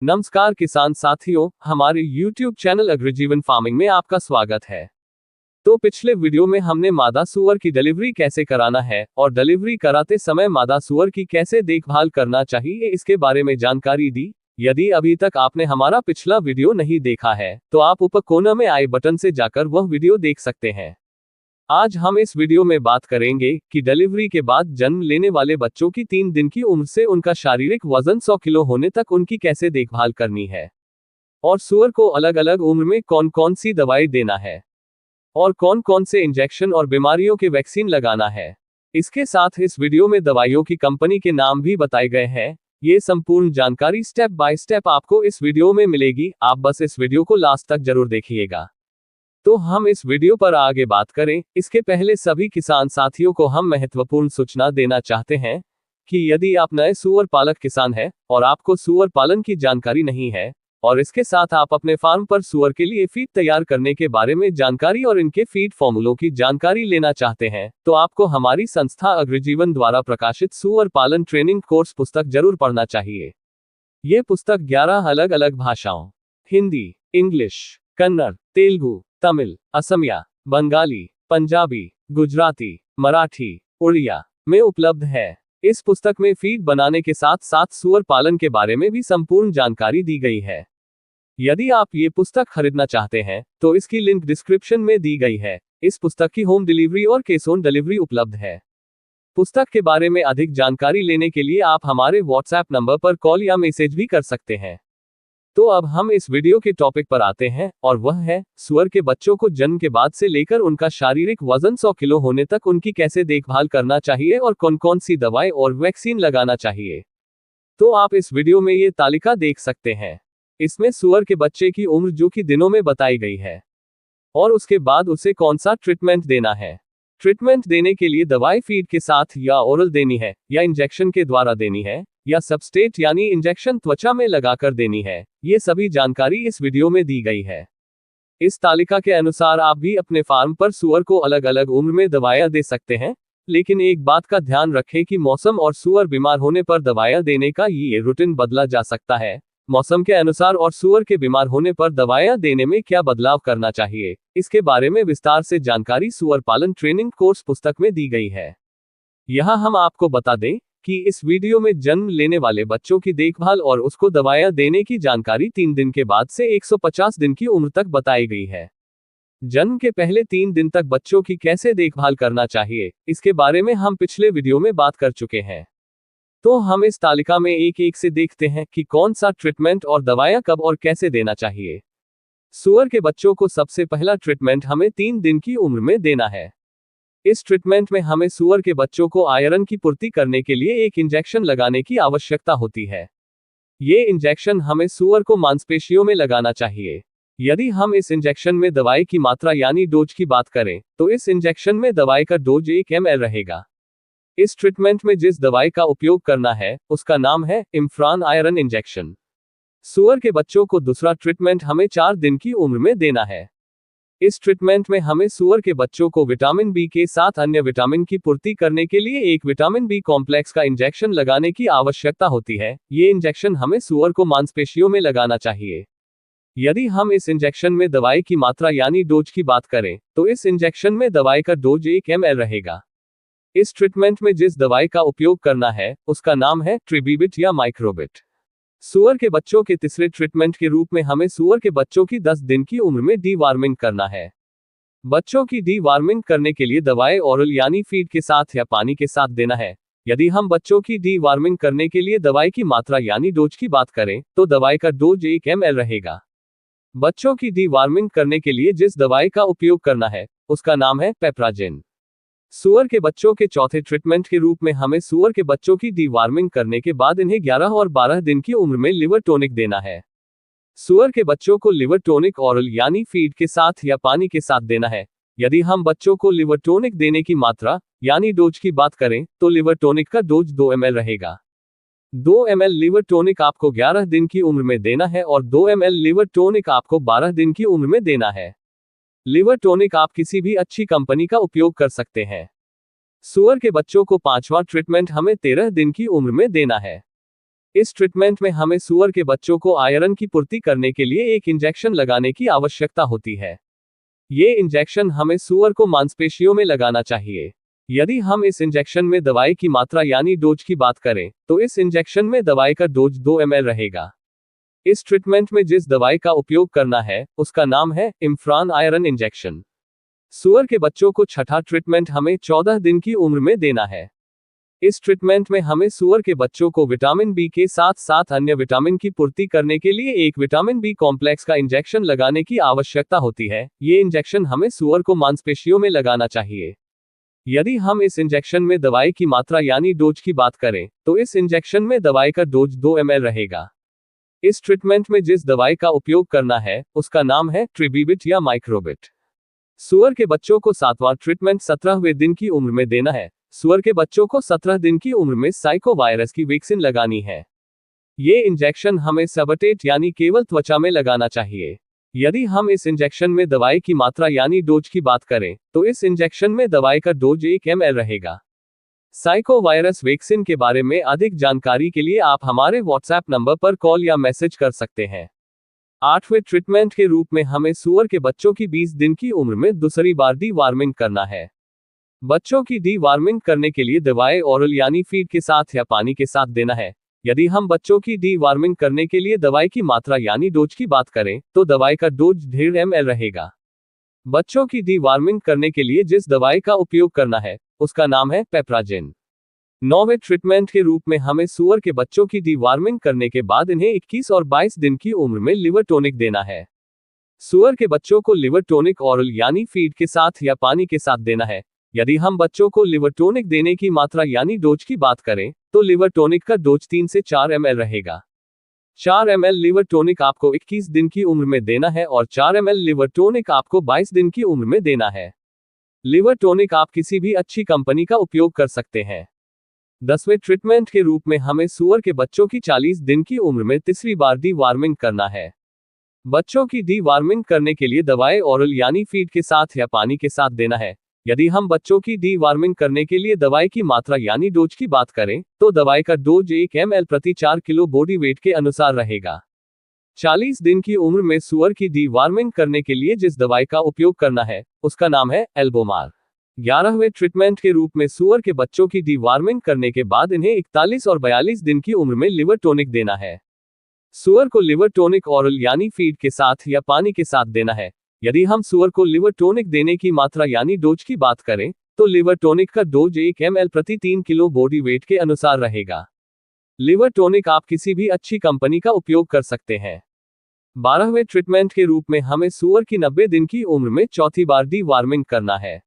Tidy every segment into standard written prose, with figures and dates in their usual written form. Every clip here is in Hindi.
नमस्कार किसान साथियों, हमारे YouTube चैनल अग्रजीवन फार्मिंग में आपका स्वागत है। तो पिछले वीडियो में हमने मादा सूअर की डिलीवरी कैसे कराना है और डिलीवरी कराते समय मादा सूअर की कैसे देखभाल करना चाहिए इसके बारे में जानकारी दी। यदि अभी तक आपने हमारा पिछला वीडियो नहीं देखा है तो आप ऊपर कोने में आई बटन से जाकर वह वीडियो देख सकते हैं। आज हम इस वीडियो में बात करेंगे कि डिलीवरी के बाद जन्म लेने वाले बच्चों की 3 दिन की उम्र से उनका शारीरिक वजन 100 किलो होने तक उनकी कैसे देखभाल करनी है और सूअर को अलग अलग उम्र में कौन कौन सी दवाई देना है और कौन कौन से इंजेक्शन और बीमारियों के वैक्सीन लगाना है। इसके साथ इस वीडियो में दवाइयों की कंपनी के नाम भी बताए गए हैं। ये संपूर्ण जानकारी स्टेप बाय स्टेप आपको इस वीडियो में मिलेगी, आप बस इस वीडियो को लास्ट तक जरूर देखिएगा। तो हम इस वीडियो पर आगे बात करें इसके पहले सभी किसान साथियों को हम महत्वपूर्ण सूचना देना चाहते हैं कि यदि आप नए सूअर पालक किसान हैं और आपको सूअर पालन की जानकारी नहीं है और इसके साथ आप अपने फार्म पर सूअर के लिए फीड तैयार करने के बारे में जानकारी और इनके फीड फॉर्मूलों की जानकारी लेना चाहते हैं तो आपको हमारी संस्था अग्रजीवन द्वारा प्रकाशित सूअर पालन ट्रेनिंग कोर्स पुस्तक जरूर पढ़ना चाहिए। ये पुस्तक 11 अलग अलग भाषाओं हिंदी, इंग्लिश, कन्नड़, तेलुगु, तमिल, असमिया, बंगाली, पंजाबी, गुजराती, मराठी, उड़िया में उपलब्ध है। इस पुस्तक में फीड बनाने के साथ साथ सूअर पालन के बारे में भी संपूर्ण जानकारी दी गई है। यदि आप ये पुस्तक खरीदना चाहते हैं तो इसकी लिंक डिस्क्रिप्शन में दी गई है। इस पुस्तक की होम डिलीवरी और कैश ऑन डिलीवरी उपलब्ध है। पुस्तक के बारे में अधिक जानकारी लेने के लिए आप हमारे व्हाट्सएप नंबर पर कॉल या मैसेज भी कर सकते हैं। तो अब हम इस वीडियो के टॉपिक पर आते हैं और वह है सूअर के बच्चों को जन्म के बाद से लेकर उनका शारीरिक वजन 100 किलो होने तक उनकी कैसे देखभाल करना चाहिए और कौन कौन सी दवाई और वैक्सीन लगाना चाहिए। तो आप इस वीडियो में ये तालिका देख सकते हैं। इसमें सूअर के बच्चे की उम्र जो कि दिनों में बताई गई है और उसके बाद उसे कौन सा ट्रीटमेंट देना है। ट्रीटमेंट देने के लिए दवाई फीड के साथ या ओरल देनी है या इंजेक्शन के द्वारा देनी है या सबस्टेट यानी इंजेक्शन त्वचा में लगाकर देनी है, ये सभी जानकारी इस वीडियो में दी गई है। इस तालिका के अनुसार आप भी अपने फार्म पर सूअर को अलग अलग उम्र में दवाइयां दे सकते हैं, लेकिन एक बात का ध्यान रखें कि मौसम और सूअर बीमार होने पर दवाइयां देने का ये रूटीन बदला जा सकता है। मौसम के अनुसार और सूअर के बीमार होने पर दवाइयां देने में क्या बदलाव करना चाहिए, इसके बारे में विस्तार से जानकारी सूअर पालन ट्रेनिंग कोर्स पुस्तक में दी गई है। यहाँ हम आपको बता दें कि इस वीडियो में जन्म लेने वाले बच्चों की देखभाल और उसको दवाइयां देने की जानकारी 3 दिन के बाद से 150 दिन की उम्र तक बताई गई है। जन्म के पहले 3 दिन तक बच्चों की कैसे देखभाल करना चाहिए, इसके बारे में हम पिछले वीडियो में बात कर चुके हैं। तो हम इस तालिका में एक एक से देखते हैं कि कौन सा ट्रीटमेंट और दवाइयां कब और कैसे देना चाहिए। सूअर के बच्चों को सबसे पहला ट्रीटमेंट हमें 3 दिन की उम्र में देना है। इस ट्रीटमेंट में हमें सूअर के बच्चों को आयरन की पूर्ति करने के लिए एक इंजेक्शन लगाने की आवश्यकता होती है। ये इंजेक्शन हमें सूअर को मांसपेशियों में लगाना चाहिए। यदि हम इस इंजेक्शन में दवाई की मात्रा यानी डोज की बात करें तो इस इंजेक्शन में दवाई का डोज 1 ml रहेगा। इस ट्रीटमेंट में जिस दवाई का उपयोग करना है उसका नाम है इम्फ्रान आयरन इंजेक्शन। सूअर के बच्चों को दूसरा ट्रीटमेंट हमें 4 दिन की उम्र में देना है। इस ट्रीटमेंट में हमें सूअर के बच्चों को विटामिन बी के साथ अन्य विटामिन की पूर्ति करने के लिए एक विटामिन बी कॉम्प्लेक्स का इंजेक्शन लगाने की आवश्यकता होती है। ये इंजेक्शन हमें सूअर को मांसपेशियों में लगाना चाहिए। यदि हम इस इंजेक्शन में दवाई की मात्रा यानी डोज की बात करें तो इस इंजेक्शन में दवाई का डोज 1 ml रहेगा। इस ट्रीटमेंट में जिस दवाई का उपयोग करना है उसका नाम है ट्रिबीबिट या माइक्रोबिट। सूअर के बच्चों के तीसरे ट्रीटमेंट के रूप में हमें सूअर के बच्चों की 10 दिन की उम्र में डी-वार्मिंग करना है। बच्चों की डी-वार्मिंग करने के लिए दवाई ओरल यानी फीड के साथ या पानी के साथ देना है। यदि हम बच्चों की डी-वार्मिंग करने के लिए दवाई की मात्रा यानी डोज की बात करें तो दवाई का डोज 1 ml रहेगा। बच्चों की डी-वार्मिंग करने के लिए जिस दवाई का उपयोग करना है उसका नाम है पेप्राजेन। सूअर के बच्चों के चौथे ट्रीटमेंट के रूप में हमें सूअर के बच्चों की डी-वार्मिंग करने के बाद इन्हें 11 और 12 दिन की उम्र में लिवर टॉनिक देना है। सूअर के बच्चों को लिवर टॉनिक ओरल यानी फीड के साथ या पानी के साथ देना है। यदि हम बच्चों को लिवर टॉनिक देने की मात्रा यानी डोज की बात करें तो लिवर टॉनिक का डोज 2 ml रहेगा। 2 ml लिवर टॉनिक आपको 11 दिन की उम्र में देना है और 2 ml लिवर टॉनिक आपको 12 दिन की उम्र में देना है। लिवर टॉनिक आप किसी भी अच्छी कंपनी का उपयोग कर सकते हैं। सूअर के बच्चों को 5वां ट्रीटमेंट हमें 13 दिन की उम्र में देना है। इस ट्रीटमेंट में हमें सूअर के बच्चों को आयरन की पूर्ति करने के लिए एक इंजेक्शन लगाने की आवश्यकता होती है। ये इंजेक्शन हमें सूअर को मांसपेशियों में लगाना चाहिए। यदि हम इस इंजेक्शन में दवाई की मात्रा यानी डोज की बात करें, तो इस इंजेक्शन में दवाई का डोज 2 ml रहेगा। इस ट्रीटमेंट में जिस दवाई का उपयोग करना है, उसका नाम है इम्फ्रान आयरन इंजेक्शन। सूअर के बच्चों को छठा ट्रीटमेंट हमें 14 दिन की उम्र में देना है। इस ट्रीटमेंट में हमें सूअर के बच्चों को विटामिन बी के साथ साथ अन्य विटामिन की पूर्ति करने के लिए एक विटामिन बी कॉम्प्लेक्स का इंजेक्शन लगाने की आवश्यकता होती है। ये इंजेक्शन हमें सूअर को मांसपेशियों में लगाना चाहिए। यदि हम इस इंजेक्शन में दवाई की मात्रा यानी डोज की बात करें, तो इस इंजेक्शन में दवाई का डोज 2 ml रहेगा। इस ट्रीटमेंट में जिस दवाई का उपयोग करना है, उसका नाम है ट्रिबीबिट या माइक्रोबिट। सूअर के बच्चों को 7वां ट्रीटमेंट 17वें दिन की उम्र में देना है। सूअर के बच्चों को 17 दिन की उम्र में साइको वायरस की वैक्सीन लगानी है। ये इंजेक्शन हमें सबटेट यानी केवल त्वचा में लगाना चाहिए। यदि हम इस इंजेक्शन में दवाई की मात्रा यानी डोज की बात करें, तो इस इंजेक्शन में दवाई का डोज 1 ml रहेगा। साइको वायरस वैक्सीन के बारे में अधिक जानकारी के लिए आप हमारे व्हाट्सएप नंबर पर कॉल या मैसेज कर सकते हैं। 8वें ट्रीटमेंट के रूप में हमें सूअर के बच्चों की 20 दिन की उम्र में दूसरी बार डी वार्मिंग करना है। बच्चों की डी वार्मिंग करने के लिए दवाई ओरल यानी फीड के साथ या पानी के साथ देना है। यदि हम बच्चों की डी वार्मिंग करने के लिए दवाई की मात्रा यानी डोज की बात करें, तो दवाई का डोज 1.5 ml रहेगा। बच्चों की डी वार्मिंग करने के लिए जिस दवाई का उपयोग करना है, उसका नाम है पेप्राजेन। 9वें ट्रीटमेंट के रूप में हमें सूअर के बच्चों की डी वार्मिंग करने के बाद इन्हें 21 और 22 दिन की उम्र में लिवर टोनिक देना है। सूअर के बच्चों को लिवर टोनिक ओरल यानी फीड के साथ या पानी के साथ देना है। यदि हम बच्चों को लिवर टोनिक देने की मात्रा यानी डोज की बात करें, तो लिवर टोनिक का डोज 3 से 4 ml रहेगा। 4 ml लिवर टोनिक आपको 21 दिन की उम्र में देना है और 4 ml लिवर टोनिक आपको 22 दिन की उम्र में देना है। लिवर टोनिक आप किसी भी अच्छी कंपनी का उपयोग कर सकते हैं। 10वें ट्रीटमेंट के रूप में हमें सूअर के बच्चों की 40 दिन की उम्र में तीसरी बार डी वार्मिंग करना है। बच्चों की डी वार्मिंग करने के लिए दवाई ओरल यानी फीड के साथ या पानी के साथ देना है। यदि हम बच्चों की डी वार्मिंग करने के लिए दवाई की मात्रा यानी डोज की बात करें, तो दवाई का डोज 1 ml प्रति 4 किलो बॉडी वेट के अनुसार रहेगा। 40 दिन की उम्र में सूअर की डी वार्मिंग करने के लिए जिस दवाई का उपयोग करना है, उसका नाम है एल्बोमार। 11वें ट्रीटमेंट के रूप में सूअर के बच्चों की डी वार्मिंग करने के बाद इन्हें 41 और 42 दिन की उम्र में लिवर टोनिक देना है। सूअर को लिवर टोनिक ओरल यानी फीड के साथ या पानी के साथ देना है। यदि हम सूअर को लिवर टोनिक देने की मात्रा यानी डोज की बात करें, तो लिवर टोनिक का डोज 1 ml प्रति 3 किलो बॉडी वेट के अनुसार रहेगा। लिवर टोनिक आप किसी भी अच्छी कंपनी का उपयोग कर सकते हैं। 12वें ट्रीटमेंट के रूप में हमें सूअर की 90 दिन की उम्र में चौथी बार डी वार्मिंग करना है।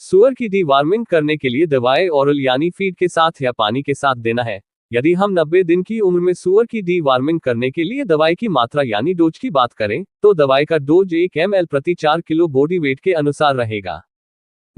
सूअर की डी वार्मिंग करने के लिए दवाई ओरल यानी फीड के साथ या पानी के साथ देना है। यदि हम 90 दिन की उम्र में सूअर की डी वार्मिंग करने के लिए दवाई की मात्रा यानी डोज की बात करें, तो दवाई का डोज 1 ml प्रति 4 किलो बॉडी वेट के अनुसार रहेगा।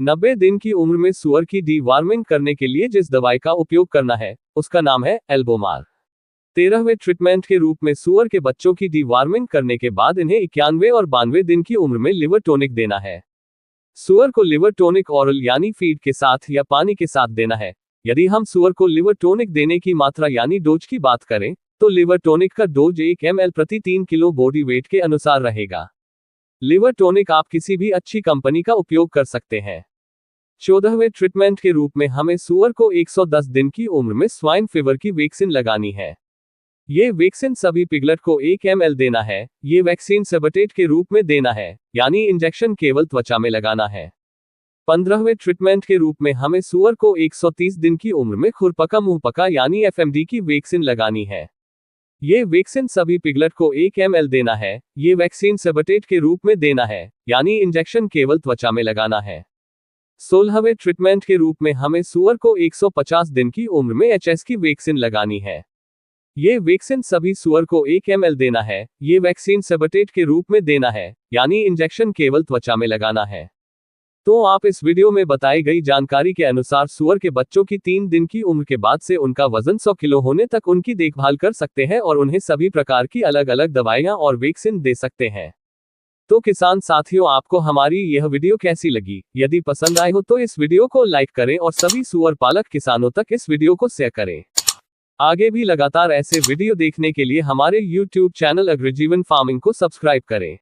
90 दिन की उम्र में सूअर की डी वार्मिंग करने के लिए जिस दवाई का उपयोग करना है, उसका नाम है एल्बोमार। 13वें ट्रीटमेंट के रूप में सूअर के बच्चों की डी वार्मिंग करने के बाद इन्हें 91 और 92 दिन की उम्र में लिवर टोनिक देना है। सूअर को लिवर टोनिक ओरल यानी फीड के साथ या पानी के साथ देना है। यदि हम सूअर को लिवर टोनिक देने की मात्रा यानी डोज की बात करें, तो लिवर टोनिक का डोज 1 ml प्रति 3 किलो बॉडी वेट के अनुसार रहेगा। लिवर टोनिक आप किसी भी अच्छी कंपनी का उपयोग कर सकते हैं। 14वें ट्रीटमेंट के रूप में हमें सूअर को 110 दिन की उम्र में स्वाइन फीवर की वैक्सीन लगानी है। ये वैक्सीन सभी पिगलेट को 1 ml देना है। ये वैक्सीन सबटेट के रूप में देना है, यानी इंजेक्शन केवल त्वचा में लगाना है। 15वें ट्रीटमेंट के रूप में हमें सूअर को 130 दिन की उम्र में खुरपका मुंहपका यानी FMD की वैक्सीन लगानी है। ये वैक्सीन सभी पिगलेट को 1 ml देना है। ये वैक्सीन सबटेट के रूप में देना है, यानी इंजेक्शन केवल त्वचा में लगाना है। 16वें ट्रीटमेंट के रूप में हमें सूअर को 150 दिन की उम्र में HS की वैक्सीन लगानी है। ये वैक्सीन सभी सूअर को 1 ml देना है। ये वैक्सीन सबटेट के रूप में देना है, यानी इंजेक्शन केवल त्वचा में लगाना है। तो आप इस वीडियो में बताई गई जानकारी के अनुसार सूअर के बच्चों की 3 दिन की उम्र के बाद से उनका वजन 100 किलो होने तक उनकी देखभाल कर सकते हैं और उन्हें सभी प्रकार की अलग अलग दवाइयां और वैक्सीन दे सकते हैं। तो किसान साथियों, आपको हमारी यह वीडियो कैसी लगी? यदि पसंद आए हो तो इस वीडियो को लाइक करें और सभी सूअर पालक किसानों तक इस वीडियो को शेयर करें। आगे भी लगातार ऐसे वीडियो देखने के लिए हमारे YouTube चैनल अग्रजीवन फार्मिंग को सब्सक्राइब करें।